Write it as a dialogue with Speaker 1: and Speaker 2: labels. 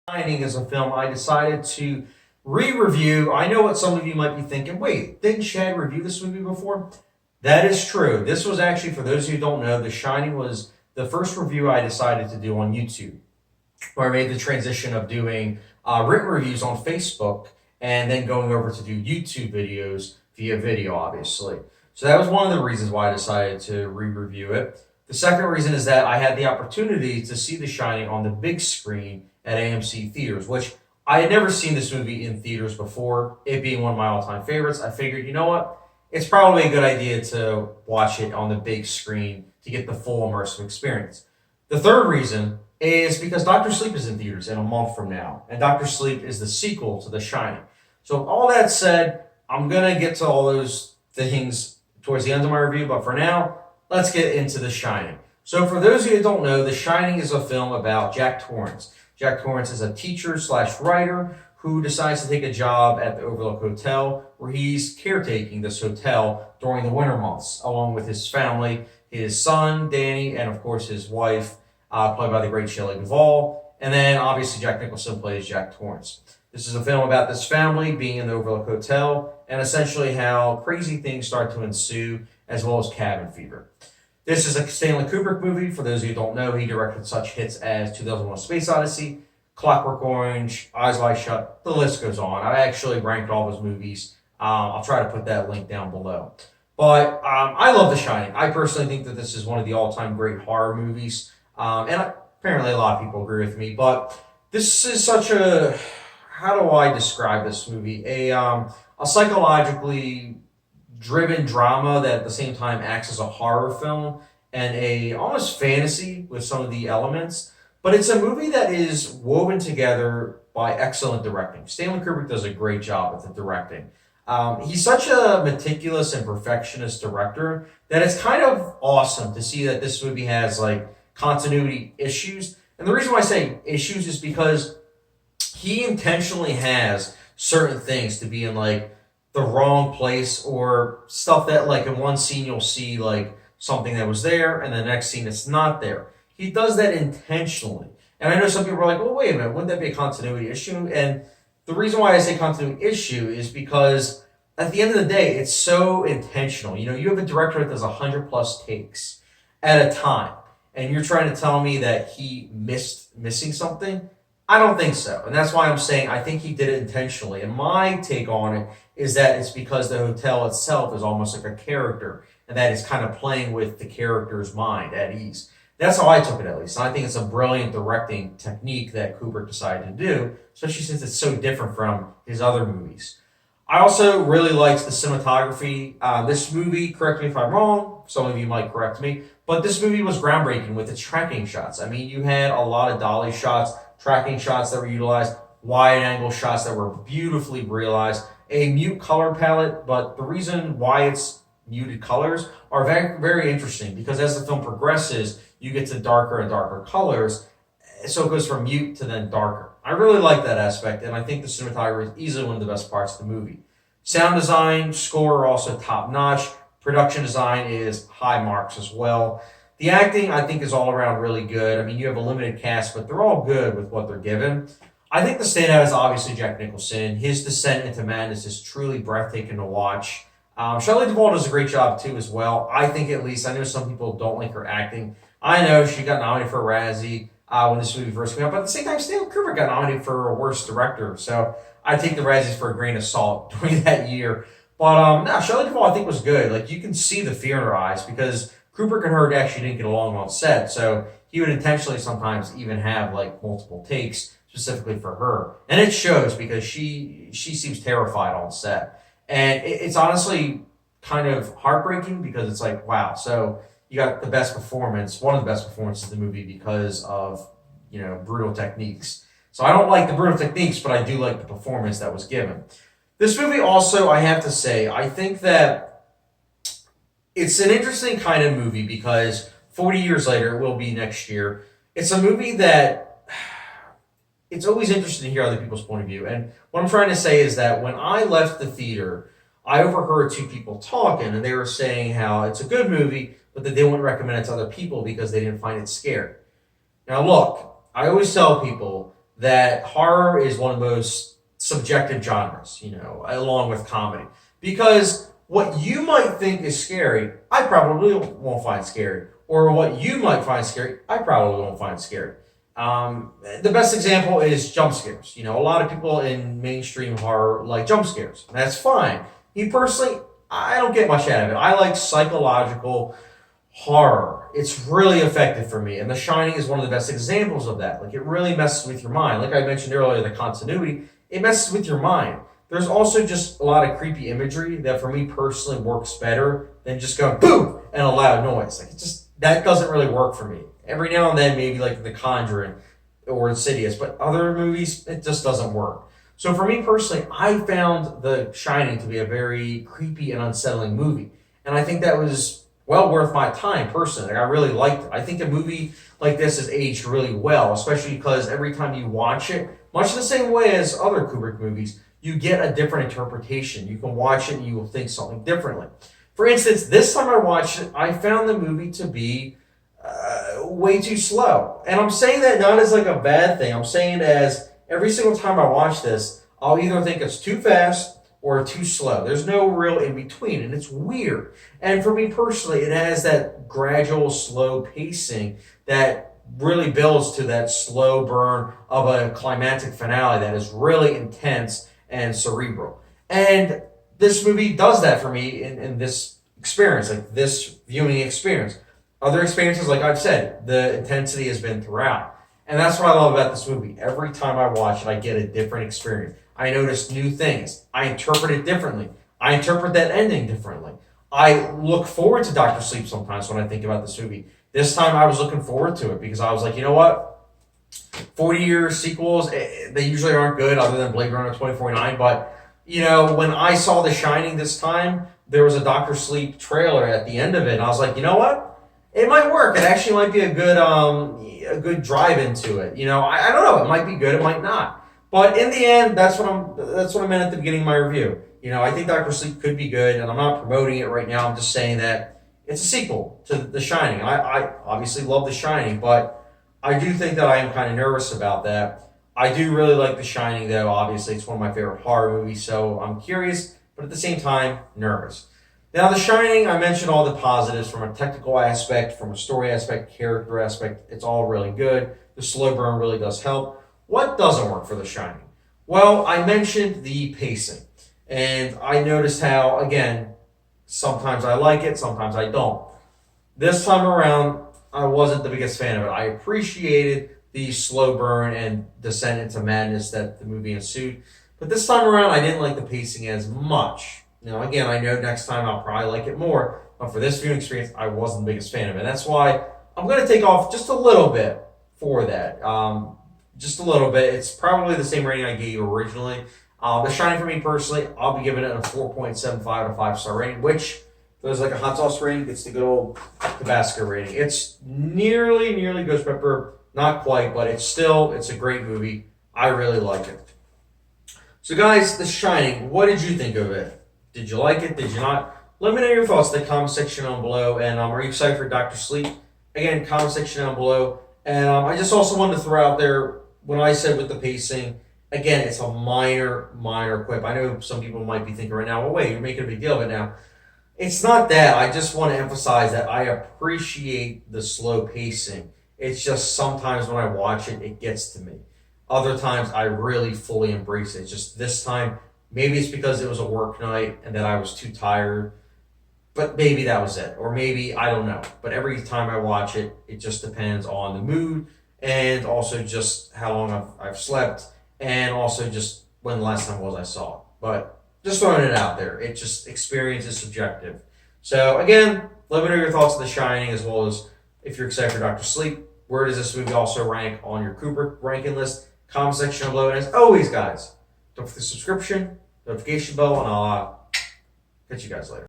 Speaker 1: Shining is a film I decided to re-review. I know what some of you might be thinking. Wait, didn't Chad review this movie before? That is true. This was actually, for those who don't know, The Shining was the first review I decided to do on YouTube, where I made the transition of doing written reviews on Facebook and then going over to do YouTube videos via video, obviously. So that was one of the reasons why I decided to re-review it. The second reason is that I had the opportunity to see The Shining on the big screen at AMC theaters, which I had never seen this movie in theaters before. It being one of my all-time favorites, I figured, you know what? It's probably a good idea to watch it on the big screen to get the full immersive experience. The third reason is because Doctor Sleep is in theaters in a month from now, and Doctor Sleep is the sequel to The Shining. So, all that said, I'm gonna get to all those things towards the end of my review, but for now, let's get into The Shining. So, for those of you who don't know, The Shining is a film about Jack Torrance. Jack Torrance is a teacher slash writer who decides to take a job at the Overlook Hotel, where he's caretaking this hotel during the winter months, along with his family, his son, Danny, and of course his wife, played by the great Shelley Duvall. And then obviously Jack Nicholson plays Jack Torrance. This is a film about this family being in the Overlook Hotel and essentially how crazy things start to ensue, as well as cabin fever. This is a Stanley Kubrick movie. For those of you who don't know, he directed such hits as 2001: Space Odyssey, Clockwork Orange, Eyes Wide Shut, the list goes on. I actually ranked all those movies. I'll try to put that link down below. But I love The Shining. I personally think that this is one of the all-time great horror movies. Apparently a lot of people agree with me. But this is such a, how do I describe this movie? A psychologically driven drama that at the same time acts as a horror film and a almost fantasy with some of the elements. But it's a movie that is woven together by excellent directing. Stanley Kubrick does a great job with the directing. He's such a meticulous and perfectionist director that it's kind of awesome to see that this movie has like continuity issues. And the reason why I say issues is because he intentionally has certain things to be in like the wrong place, or stuff that like in one scene you'll see like something that was there and the next scene it's not there. He does that intentionally. And I know some people are like, well, wait a minute, wouldn't that be a continuity issue? And the reason why I say continuity issue is because at the end of the day, it's so intentional. You know, you have a director that does 100+ takes at a time, and you're trying to tell me that he missing something? I don't think so. And that's why I'm saying I think he did it intentionally. And my take on it is that it's because the hotel itself is almost like a character, and that is kind of playing with the character's mind at ease. That's how I took it, at least. And I think it's a brilliant directing technique that Kubrick decided to do, especially since it's so different from his other movies. I also really liked the cinematography. This movie, correct me if I'm wrong, some of you might correct me, but this movie was groundbreaking with its tracking shots. I mean, you had a lot of dolly shots, tracking shots that were utilized, wide angle shots that were beautifully realized, a mute color palette, but the reason why it's muted colors are very, very interesting, because as the film progresses, you get to darker and darker colors, so it goes from mute to then darker. I really like that aspect, and I think the cinematography is easily one of the best parts of the movie. Sound design, score are also top-notch. Production design is high marks as well. The acting, I think, is all around really good. I mean, you have a limited cast, but they're all good with what they're given. I think the standout is obviously Jack Nicholson. His descent into madness is truly breathtaking to watch. Shelley Duvall does a great job, too, as well. I think, at least. I know some people don't like her acting. I know she got nominated for a Razzie when this movie first came out, but at the same time, Stanley Kubrick got nominated for a Worst Director, so I take the Razzies for a grain of salt during that year. But no, Shelley Duvall I think was good. Like, you can see the fear in her eyes, because Kubrick and her actually didn't get along on set, so he would intentionally sometimes even have like multiple takes specifically for her, and it shows because she seems terrified on set, and it's honestly kind of heartbreaking, because it's like, wow, so you got the best performance, one of the best performances in the movie, because of, you know, brutal techniques. So I don't like the brutal techniques, but I do like the performance that was given. This movie also, I have to say, I think that it's an interesting kind of movie, because 40 years later, it will be next year, it's a movie that it's always interesting to hear other people's point of view. And what I'm trying to say is that when I left the theater, I overheard two people talking, and they were saying how it's a good movie, but that they wouldn't recommend it to other people because they didn't find it scary. Now, look, I always tell people that horror is one of the most subjective genres, along with comedy. Because what you might think is scary, I probably won't find scary. Or what you might find scary, I probably won't find scary. The best example is jump scares. A lot of people in mainstream horror like jump scares. That's fine. Me personally, I don't get much out of it. I like psychological horror. It's really effective for me. And The Shining is one of the best examples of that. Like, it really messes with your mind. Like I mentioned earlier, the continuity, it messes with your mind. There's also just a lot of creepy imagery that for me personally works better than just going boom and a loud noise. Like, that doesn't really work for me. Every now and then, maybe like The Conjuring or Insidious, but other movies, it just doesn't work. So for me personally, I found The Shining to be a very creepy and unsettling movie. And I think that was well worth my time personally. Like, I really liked it. I think a movie like this has aged really well, especially because every time you watch it, much the same way as other Kubrick movies, you get a different interpretation. You can watch it and you will think something differently. For instance, this time I watched it, I found the movie to be way too slow. And I'm saying that not as like a bad thing. I'm saying it as every single time I watch this, I'll either think it's too fast or too slow. There's no real in between, and it's weird. And for me personally, it has that gradual, slow pacing that really builds to that slow burn of a climactic finale that is really intense and cerebral. And this movie does that for me in this experience, like this viewing experience. Other experiences, like I've said, the intensity has been throughout. And that's what I love about this movie. Every time I watch it, I get a different experience. I notice new things. I interpret it differently. I interpret that ending differently. I look forward to Doctor Sleep sometimes when I think about this movie. This time I was looking forward to it because I was like, you know what? 40-year sequels, they usually aren't good other than Blade Runner 2049. But, when I saw The Shining this time, there was a Doctor Sleep trailer at the end of it. And I was like, you know what? It might work. It actually might be a good drive into it. I don't know. It might be good. It might not. But in the end, that's what I meant at the beginning of my review. I think Doctor Sleep could be good, and I'm not promoting it right now. I'm just saying that it's a sequel to The Shining. I obviously love The Shining, but I do think that I am kind of nervous about that. I do really like The Shining, though. Obviously, it's one of my favorite horror movies, so I'm curious, but at the same time, nervous. Now, The Shining, I mentioned all the positives from a technical aspect, from a story aspect, character aspect. It's all really good. The slow burn really does help. What doesn't work for The Shining? Well, I mentioned the pacing. And I noticed how, again, sometimes I like it, sometimes I don't. This time around, I wasn't the biggest fan of it. I appreciated the slow burn and descent into madness that the movie ensued. But this time around, I didn't like the pacing as much. Again, I know next time I'll probably like it more, but for this viewing experience, I wasn't the biggest fan of it. And that's why I'm going to take off just a little bit for that. Just a little bit. It's probably the same rating I gave you originally. The Shining for me personally, I'll be giving it a 4.75 out of 5-star rating, which, if it was like a hot sauce rating, it's the good old Tabasco rating. It's nearly Ghost Pepper, not quite, but it's a great movie. I really like it. So guys, The Shining, what did you think of it? Did you like it? Did you not? Let me know your thoughts in the comment section down below. And are you excited for Dr. Sleep? Again, comment section down below. And I just also wanted to throw out there, when I said with the pacing, again, it's a minor quip. I know some people might be thinking right now, well, wait, you're making a big deal of it now. It's not that. I just want to emphasize that I appreciate the slow pacing. It's just sometimes when I watch it, it gets to me. Other times, I really fully embrace it. It's just this time, maybe it's because it was a work night and that I was too tired, but maybe that was it. Or maybe, I don't know. But every time I watch it, it just depends on the mood and also just how long I've slept and also just when the last time was I saw it. But just throwing it out there. It just, experience is subjective. So again, let me know your thoughts on The Shining as well as if you're excited for Dr. Sleep. Where does this movie also rank on your Kubrick ranking list? Comment section below. And as always, guys, don't forget the subscription, notification bell, and I'll catch you guys later.